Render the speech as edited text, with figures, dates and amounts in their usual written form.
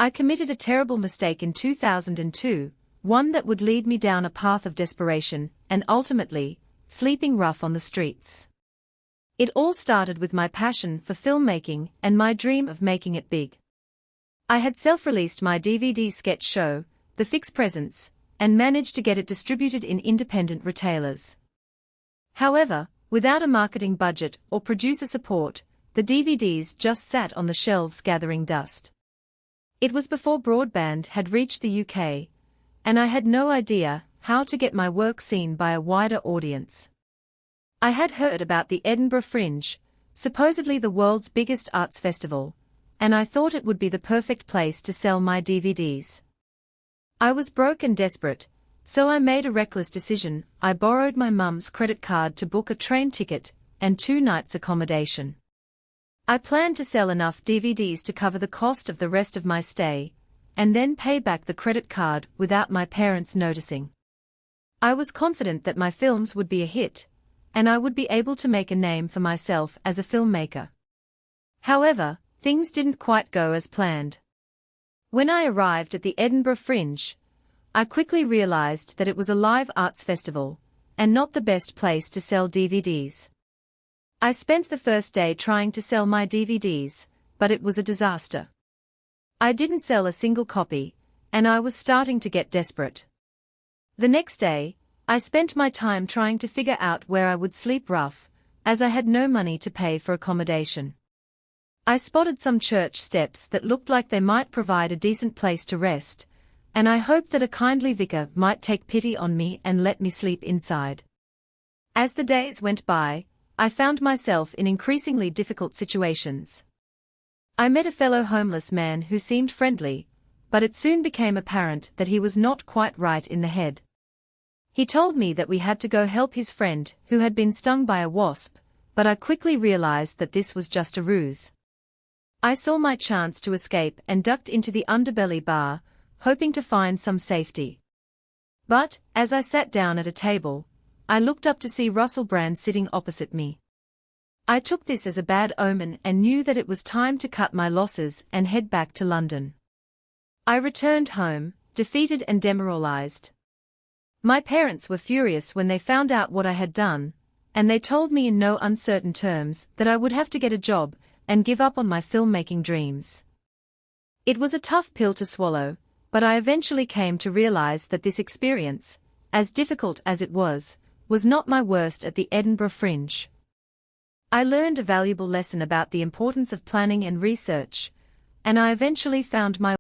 I committed a terrible mistake in 2002, one that would lead me down a path of desperation, and ultimately, sleeping rough on the streets. It all started with my passion for filmmaking and my dream of making it big. I had self-released my DVD sketch show, The Fix Presents, and managed to get it distributed in independent retailers. However, without a marketing budget or producer support, the DVDs just sat on the shelves gathering dust. It was before broadband had reached the UK, and I had no idea how to get my work seen by a wider audience. I had heard about the Edinburgh Fringe, supposedly the world's biggest arts festival, and I thought it would be the perfect place to sell my DVDs. I was broke and desperate, so I made a reckless decision. I borrowed my mum's credit card to book a train ticket and 2 nights accommodation. I planned to sell enough DVDs to cover the cost of the rest of my stay, and then pay back the credit card without my parents noticing. I was confident that my films would be a hit, and I would be able to make a name for myself as a filmmaker. However, things didn't quite go as planned. When I arrived at the Edinburgh Fringe, I quickly realized that it was a live arts festival, and not the best place to sell DVDs. I spent the first day trying to sell my DVDs, but it was a disaster. I didn't sell a single copy, and I was starting to get desperate. The next day, I spent my time trying to figure out where I would sleep rough, as I had no money to pay for accommodation. I spotted some church steps that looked like they might provide a decent place to rest, and I hoped that a kindly vicar might take pity on me and let me sleep inside. As the days went by, I found myself in increasingly difficult situations. I met a fellow homeless man who seemed friendly, but it soon became apparent that he was not quite right in the head. He told me that we had to go help his friend who had been stung by a wasp, but I quickly realized that this was just a ruse. I saw my chance to escape and ducked into the underbelly bar, hoping to find some safety. But, as I sat down at a table, I looked up to see Russell Brand sitting opposite me. I took this as a bad omen and knew that it was time to cut my losses and head back to London. I returned home, defeated and demoralized. My parents were furious when they found out what I had done, and they told me in no uncertain terms that I would have to get a job and give up on my filmmaking dreams. It was a tough pill to swallow, but I eventually came to realize that this experience, as difficult as it was not my worst at the Edinburgh Fringe. I learned a valuable lesson about the importance of planning and research, and I eventually found my